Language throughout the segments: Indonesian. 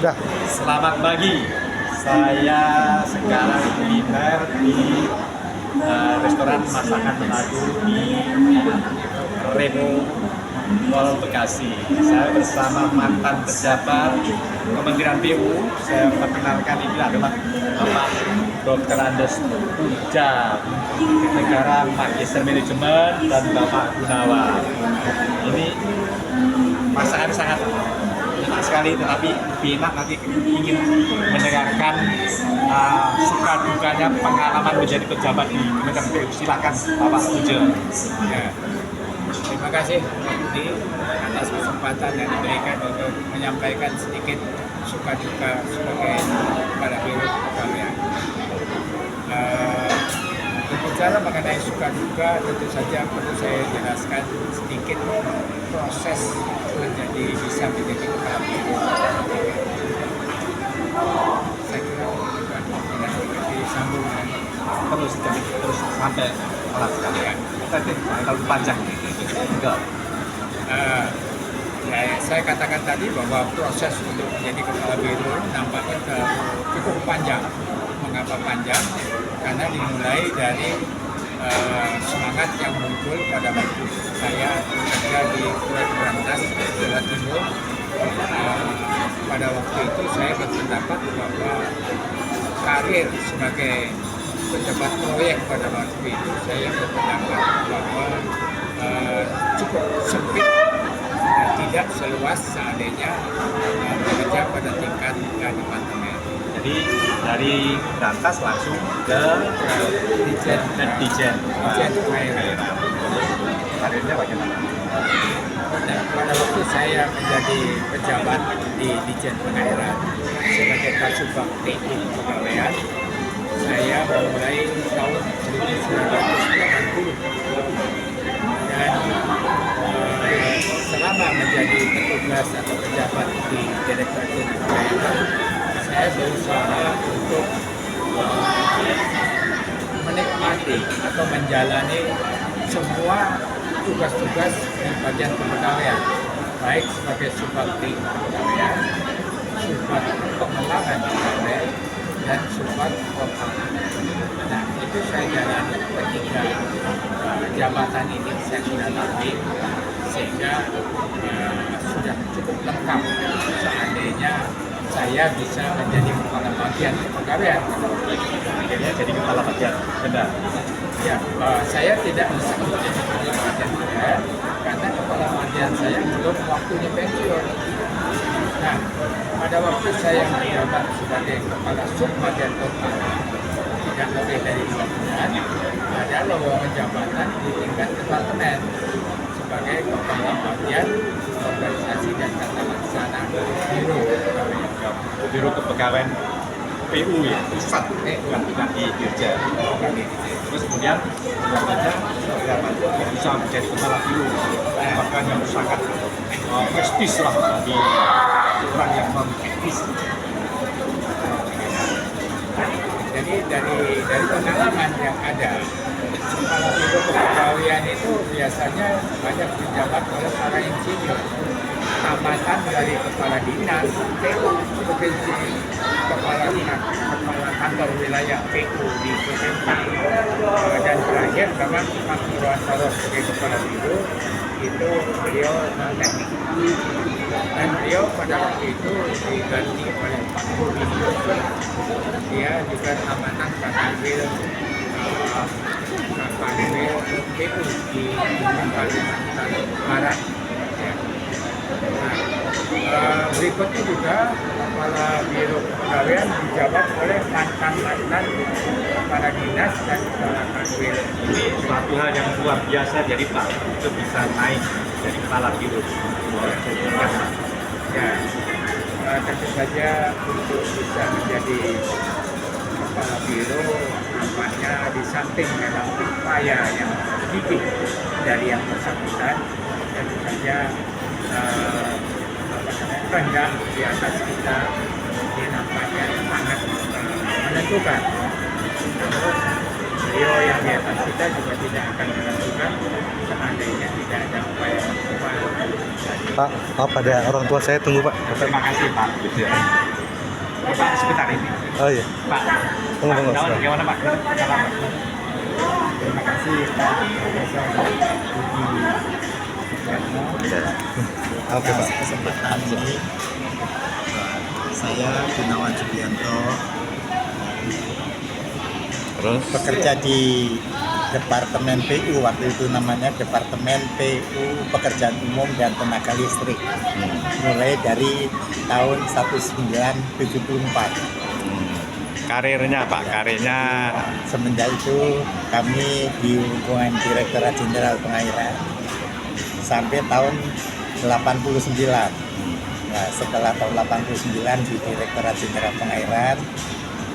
Dah. Selamat pagi. Saya sekarang kuliner di restoran masakan Manado di Remo Mall Bekasi. Saya bersama mantan pejabat Kementerian PU. Saya perkenalkan, ini adalah Bapak Dr. Andes Puja, Negara Magister Manajemen, dan Bapak Gunawan. Ini masakan sangat enak sekali, tetapi lebih enak nanti ingin mendengarkan suka dukanya pengalaman menjadi pejabat di Kementerian PU. Silakan Bapak Puja. Ya. Terima kasih Pak Budi atas kesempatan yang diberikan untuk menyampaikan sedikit suka duka sebagai kepala biro kepegawaian. Berbicara mengenai suka duka, tentu saja perlu saya jelaskan sedikit proses bisa menjadi kepala biro. Saya kira tidak disambung Terus sampai kelas sekalian. Tapi terlalu panjang. Enggak. Saya katakan tadi bahwa proses untuk menjadi kepala biro nampaknya cukup panjang. Mengapa panjang? Karena dimulai dari semangat yang muncul pada waktu saya bekerja di Kulit Berantas, Jawa Timur. Pada waktu itu saya berpendapat bahwa karir sebagai pejabat proyek pada waktu itu saya berpendapat bahwa cukup sempit dan tidak seluas seandainya bekerja pada tingkat departemen. Jadi dari Berantas langsung ke Dijen Pengairan. Karirnya bagaimana? Pada waktu saya menjadi pejabat di Dijen Pengairan sebagai Kasubag TI Kepegawaian, saya memulai tahun 1980 dan selama menjadi petugas atau pejabat di Direktorat Jenderal Pengairan, saya berusaha untuk menikmati atau menjalani semua tugas-tugas di bagian kepegawaian, baik sebagai subakti kepegawaian, subat pengembangan kepegawaian, dan subat program. Nah, itu saya jalani ketika jabatan ini saya sudah lalui, sehingga sudah cukup lengkap seandainya saya bisa menjadi kepala bagian kepegawaian. Akhirnya jadi kepala bagian, benar? Ya, saya tidak bisa menjadi kepala bagian kepegawaian karena kepala bagian saya belum waktunya pensiun. Nah, pada waktu saya menjabat sebagai kepala sub bagian total, tidak lebih dari 2 bulan, ada lowongan jabatan di tingkat departemen sebagai kepala bagian organisasi dan tata laksana Biro Kepegawaian PU ya, pusat, bukan di Dirjen. Terus kemudian bisa menjadi kepala biro, bahkan yang sangat prestis lah bagi orang yang non-teknis. Jadi dari pengalaman yang ada, kepala biro kepegawaian itu biasanya banyak dijabat oleh para insinyur, tamatan dari kepala dinas, PU, provinsi, kepala kantor wilayah PU di provinsi, dan terakhir memang Pak Purwantoro sebagai kepala biro itu beliau teknik. Dan beliau pada waktu itu diganti oleh Pak Bobi. Dia juga tamatan Kanwil PU di Kalimantan Barat. Ya. Nah, berikutnya juga kepala biro kepegawaian dijabat oleh mantan kepala dinas dan kepala kanwil. Ini suatu hal yang luar biasa, jadi Pak itu bisa naik dari kepala biro. Ya, tentu saja untuk bisa menjadi kepala biro nampaknya di samping memang upaya yang sedikit dari yang bersangkutan, tentu saja kehendak di atas kita ini nampaknya sangat menentukan. Namun beliau yang di atas kita juga tidak akan menentukan seandainya tidak ada upaya. Pak, maaf ada orang tua saya tunggu Pak. Terima kasih Pak. Gitu ya. Pak sebentar ini. Oh iya. Pak, Tunggu, tunggu, Gunawan, sebentar. bagaimana Pak? Terima kasih Pak Profesor Oke Pak. Kesempatan ini saya Gunawan Subianto Terus bekerja di Departemen PU, waktu itu namanya Departemen PU Pekerjaan Umum dan Tenaga Listrik, mulai dari tahun 1974. karirnya Pak, karirnya Semenjak itu kami di lingkungan Direktorat Jenderal Pengairan sampai tahun 89. Nah, setelah tahun 89 di Direktorat Jenderal Pengairan,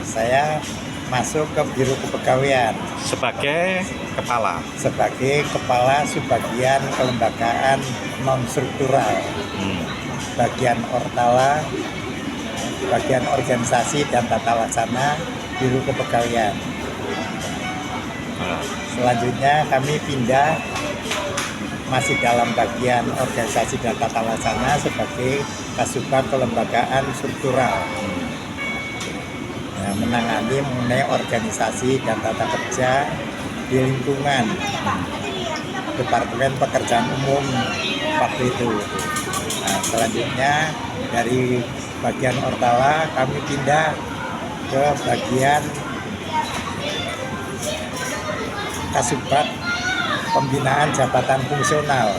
saya masuk ke Biro Kepegawaian sebagai kepala. sebagai Kepala Subbagian Kelembagaan Non-Struktural, bagian Ortala, bagian Organisasi dan Tata Laksana Biro Kepegawaian. Nah, Selanjutnya kami pindah masih dalam bagian Organisasi dan Tata Laksana sebagai Kasubag Kelembagaan Struktural. Nah, menangani mengenai organisasi dan tata kerja di lingkungan Departemen Pekerjaan Umum waktu itu. Nah, selanjutnya dari bagian Ortala kami pindah ke bagian Kasubag Pembinaan Jabatan Fungsional.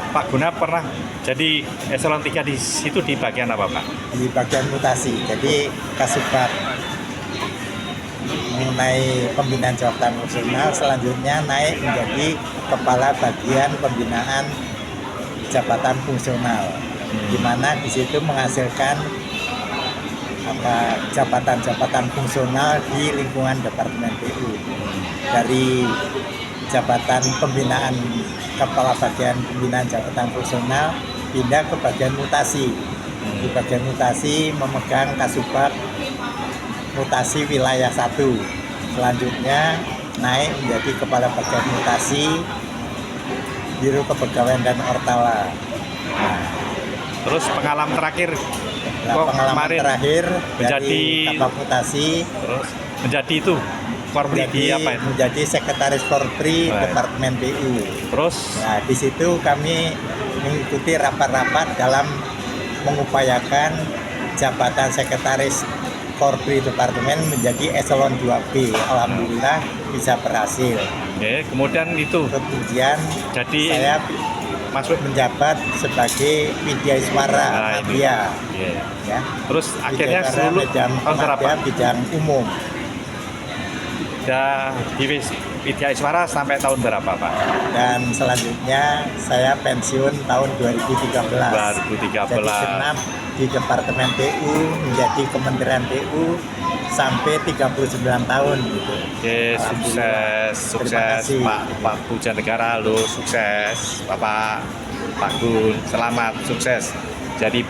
Pak Guna pernah jadi eselon 3 di situ di bagian apa Pak? Di bagian mutasi, jadi Kasubag mengenai pembinaan jabatan fungsional, selanjutnya naik menjadi kepala bagian pembinaan jabatan fungsional, di mana di situ menghasilkan jabatan-jabatan fungsional di lingkungan Departemen PU, dari jabatan pembinaan kepala bagian pembinaan jabatan fungsional pindah ke bagian mutasi. Di bagian mutasi memegang Kasubag Mutasi Wilayah 1. Selanjutnya naik menjadi kepala bagian mutasi Biro Kepegawaian dan Ortala. Terus pengalaman terakhir Nah, kok pengalaman kemarin terakhir menjadi dari Kabak Mutasi terus menjadi itu korpri di apa itu? menjadi Sekretaris Korpri Baik. Departemen PU. Terus Nah, di situ kami mengikuti rapat-rapat dalam mengupayakan jabatan Sekretaris Korpri Departemen menjadi eselon 2B. Alhamdulillah bisa berhasil. kemudian itu Kemudian jadi saya masuk menjabat sebagai Widya Iswara Nah, ini. Media, Iya. ya. Terus akhirnya Widya Iswara seluruh bidang tahun berapa? Media, bidang umum. Udah di Widya Iswara sampai tahun berapa Pak? Dan selanjutnya saya pensiun tahun 2013. 2013. Jadi genap di Departemen PU menjadi Kementerian PU sampai 39 tahun gitu. Oke, sukses, Terima sukses kasih. Pak Puja Negara, lo sukses, Bapak Pak Gun, selamat, sukses. Jadi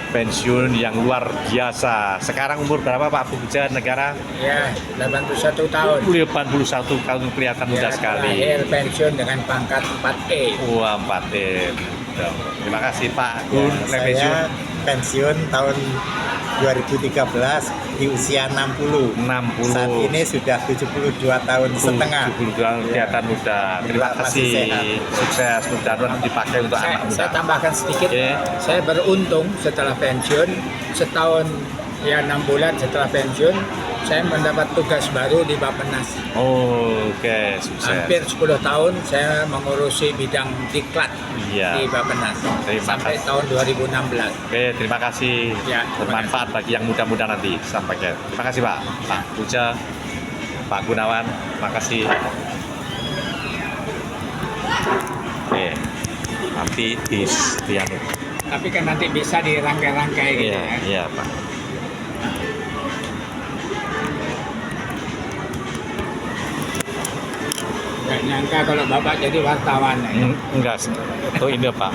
pensiun yang luar biasa. Sekarang umur berapa Pak Puja Negara? Ya, 81 tahun. 81 tahun, kelihatan muda sekali. Terakhir pensiun dengan pangkat 4E. Wah, 4 Terima kasih Pak Gun, Ya, pensiun saya pensiun tahun 2013 di usia 60. 60. Saat ini sudah 72 tahun setengah. 72 tahun kelihatan muda. Terima Masih kasih, sehat. sukses, mudah-mudahan dipakai untuk anak muda. Saya tambahkan sedikit. Oke. Saya beruntung setelah pensiun, setahun ya 6 bulan setelah pensiun, saya mendapat tugas baru di Bappenas. Oke, sukses. Hampir 10 tahun saya mengurusi bidang diklat Iya. di Bappenas Terima sampai kasih. tahun 2016. Oke, terima kasih. Ya, terima Bermanfaat bagi yang muda-muda nanti sampaikan. Terima kasih Pak. Pak Puja, Pak Gunawan, makasih. Oke, nanti di anu. Tapi kan nanti bisa dirangkai-rangkai gitu Iya, ya. iya Pak. Nggak nyangka kalau Bapak jadi wartawan ya. Enggak, itu ini Pak.